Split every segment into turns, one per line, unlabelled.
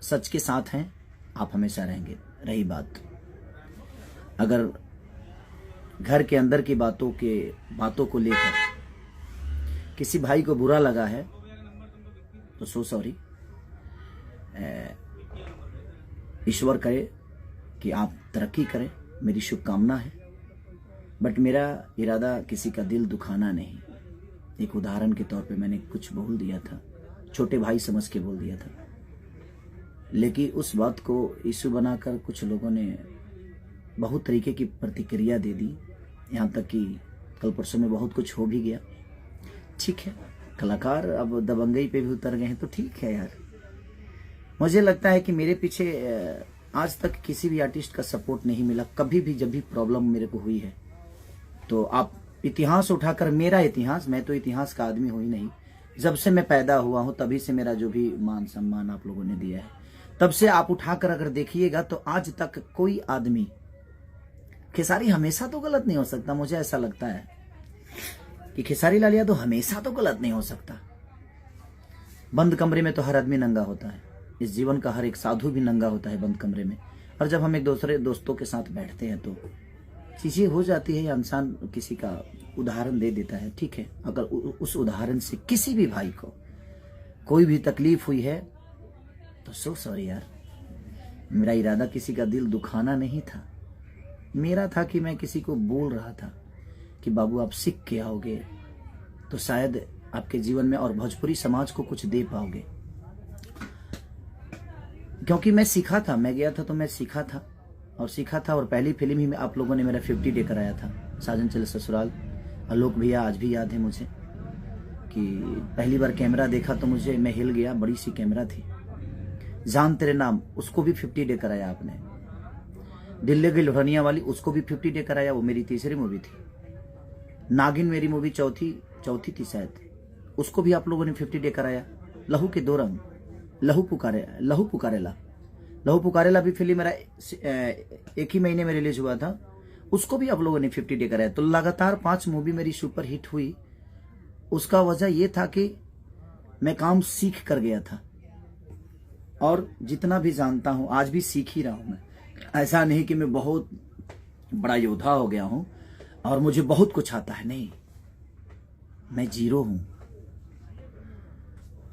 सच के साथ हैं आप हमेशा रहेंगे। रही बात अगर घर के अंदर की बातों को लेकर किसी भाई को बुरा लगा है तो सो सॉरी। ईश्वर करे कि आप तरक्की करें, मेरी शुभकामना है। बट मेरा इरादा किसी का दिल दुखाना नहीं। एक उदाहरण के तौर पे मैंने कुछ बोल दिया था, छोटे भाई समझ के बोल दिया था, लेकिन उस बात को इशू बनाकर कुछ लोगों ने बहुत तरीके की प्रतिक्रिया दे दी। यहाँ तक कि कल परसों में बहुत कुछ हो भी गया। ठीक है, कलाकार अब दबंगई पे भी उतर गए हैं तो ठीक है यार। मुझे लगता है कि मेरे पीछे आज तक किसी भी आर्टिस्ट का सपोर्ट नहीं मिला कभी भी। जब भी प्रॉब्लम मेरे को हुई है तो आप इतिहास उठाकर, मेरा इतिहास, मैं तो इतिहास का आदमी हूं ही नहीं। जब से मैं पैदा हुआ हूं तभी से मेरा जो भी मान सम्मान आप लोगों ने दिया है, तब से आप उठाकर अगर देखिएगा तो आज तक कोई आदमी, खेसारी हमेशा तो गलत नहीं हो सकता। मुझे ऐसा लगता है कि खेसारी लाल यादव हमेशा तो गलत नहीं हो सकता। बंद कमरे में तो हर आदमी नंगा होता है। इस जीवन का हर एक साधु भी नंगा होता है बंद कमरे में। और जब हम एक दूसरे दोस्तों के साथ बैठते हैं तो चीजें हो जाती है। इंसान किसी का उदाहरण दे देता है, ठीक है। अगर उस उदाहरण से किसी भी भाई को कोई भी तकलीफ हुई है तो सो सॉरी यार। मेरा इरादा किसी का दिल दुखाना नहीं था। मेरा था कि मैं किसी को बोल रहा था कि बाबू आप सीख के आओगे तो शायद आपके जीवन में और भोजपुरी समाज को कुछ दे पाओगे। क्योंकि मैं सीखा था, मैं गया था तो मैं सीखा था और पहली फिल्म ही में आप लोगों ने मेरा 50 डे कराया था, साजन चले ससुराल। आलोक भैया आज भी याद है मुझे कि पहली बार कैमरा देखा तो मैं हिल गया। बड़ी सी कैमरा थी। जान तेरे नाम, उसको भी 50 डे कराया आपने। दिल्ली की लोहनिया वाली, उसको भी 50 डे कराया। वो मेरी तीसरी मूवी थी। नागिन मेरी मूवी चौथी थी शायद, उसको भी आप लोगों ने 50 डे कराया। लहू के दो रंग, लहू पुकारेला भी फिल्म मेरा एक ही महीने में रिलीज हुआ था, उसको भी आप लोगों ने 50 डे कराया। तो लगातार 5 मूवी मेरी सुपर हिट हुई। उसका वजह यह था कि मैं काम सीख कर गया था और जितना भी जानता हूं आज भी सीख ही रहा हूं। मैं ऐसा नहीं कि मैं बहुत बड़ा योद्धा हो गया हूं और मुझे बहुत कुछ आता है, नहीं। मैं जीरो हूं।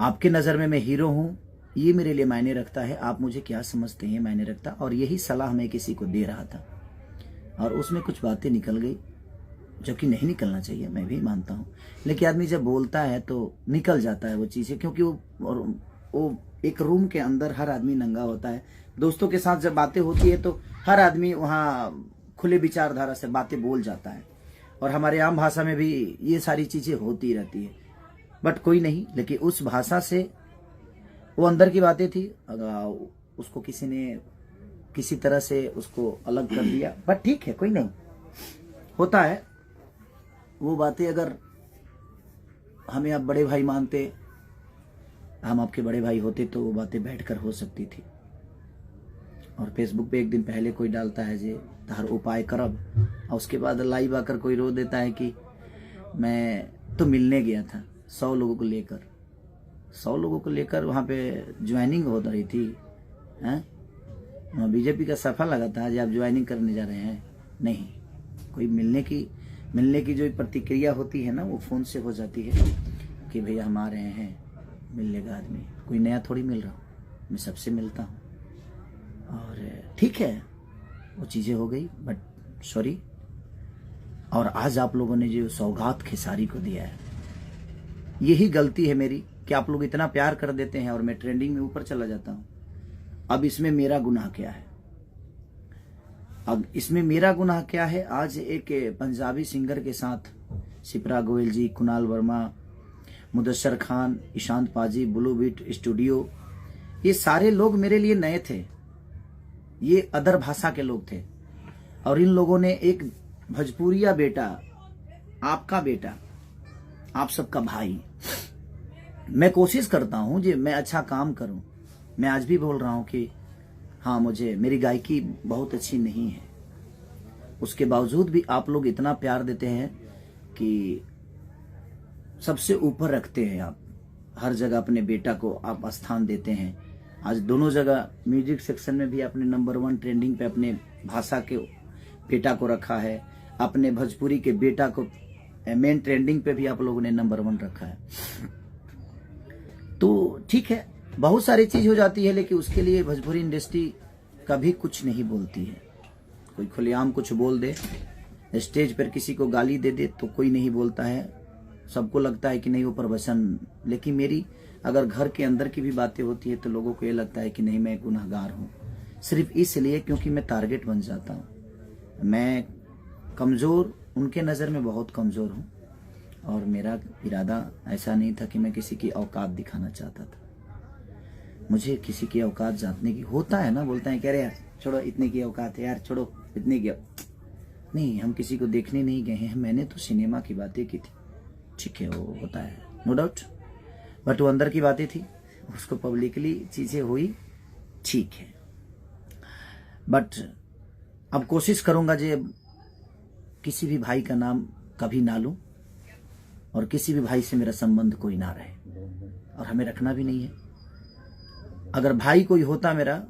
आपके नजर में मैं हीरो हूं, ये मेरे लिए मायने रखता है। आप मुझे क्या समझते हैं मायने रखता। और यही सलाह मैं किसी को दे रहा था और उसमें कुछ बातें निकल गई जो कि नहीं निकलना चाहिए, मैं भी मानता हूं। लेकिन आदमी जब बोलता है तो निकल जाता है वो चीजें, क्योंकि वो एक रूम के अंदर हर आदमी नंगा होता है। दोस्तों के साथ जब बातें होती है तो हर आदमी वहां खुले विचारधारा से बातें बोल जाता है और हमारे आम भाषा में भी ये सारी चीजें होती रहती है। बट कोई नहीं, लेकिन उस भाषा से वो अंदर की बातें थी, उसको किसी ने किसी तरह से उसको अलग कर दिया। बट ठीक है, कोई नहीं, होता है वो बातें। अगर हमें आप बड़े भाई मानते, हम आपके बड़े भाई होते तो वो बातें बैठकर हो सकती थी। और फेसबुक पे एक दिन पहले कोई डालता है जे तार उपाय करब, और उसके बाद लाइव आकर कोई रो देता है कि मैं तो मिलने गया था 100 लोगों को लेकर वहां पे ज्वाइनिंग हो रही थी। हैं बीजेपी का सफा लगा था आज आप ज्वाइनिंग करने जा रहे हैं। नहीं, कोई मिलने की जो प्रतिक्रिया होती है ना, वो फोन से हो जाती है कि भैया हम आ रहे हैं, मिल लेगा आदमी। कोई नया थोड़ी मिल रहा हूँ, मैं सबसे मिलता हूँ। और ठीक है, वो चीजें हो गई, बट सॉरी। और आज आप लोगों ने जो सौगात खेसारी को दिया है, यही गलती है मेरी कि आप लोग इतना प्यार कर देते हैं और मैं ट्रेंडिंग में ऊपर चला जाता हूं। अब इसमें मेरा गुनाह क्या है? आज एक पंजाबी सिंगर के साथ शिप्रा गोयल जी, कुणाल वर्मा, मुदस्सर खान, ईशांत पाजी, ब्लू बीट स्टूडियो, ये सारे लोग मेरे लिए नए थे। ये अदर भाषा के लोग थे और इन लोगों ने एक भोजपुरिया बेटा, आपका बेटा, आप सबका भाई, मैं कोशिश करता हूं कि मैं अच्छा काम करूं। मैं आज भी बोल रहा हूं कि हाँ, मेरी गायकी बहुत अच्छी नहीं है, उसके बावजूद भी आप लोग इतना प्यार देते हैं कि सबसे ऊपर रखते हैं। आप हर जगह अपने बेटा को आप स्थान देते हैं आज दोनों जगह म्यूजिक सेक्शन में भी आपने नंबर 1 ट्रेंडिंग पे अपने भाषा के बेटा को रखा है, अपने भोजपुरी के बेटा को मेन ट्रेंडिंग पे भी आप लोगों ने नंबर 1 रखा है। तो ठीक है, बहुत सारी चीज हो जाती है, लेकिन उसके लिए भोजपुरी इंडस्ट्री कभी कुछ नहीं बोलती है। कोई खुलेआम कुछ बोल दे, स्टेज पर किसी को गाली दे दे तो कोई नहीं बोलता है, सबको लगता है कि नहीं वो प्रवचन। लेकिन मेरी अगर घर के अंदर की भी बातें होती है तो लोगों को ये लगता है कि नहीं मैं गुनहगार हूँ, सिर्फ इसलिए क्योंकि मैं टारगेट बन जाता हूँ। मैं कमज़ोर, उनके नज़र में बहुत कमज़ोर हूँ, और मेरा इरादा ऐसा नहीं था कि मैं किसी की औकात दिखाना चाहता था। मुझे किसी की औकात जानने की होता है ना, बोलते हैं कह रहे यार छोड़ो इतने की औकात है यार, छोड़ो इतने की। नहीं, हम किसी को देखने नहीं गए हैं, मैंने तो सिनेमा की बातें की थी, ठीक है वो होता है नो डाउट, बट वो अंदर की बातें थी, उसको पब्लिकली चीज़ें हुई, ठीक है। बट अब कोशिश करूंगा जे किसी भी भाई का नाम कभी ना लूं, और किसी भी भाई से मेरा संबंध कोई ना रहे, और हमें रखना भी नहीं है। अगर भाई कोई होता मेरा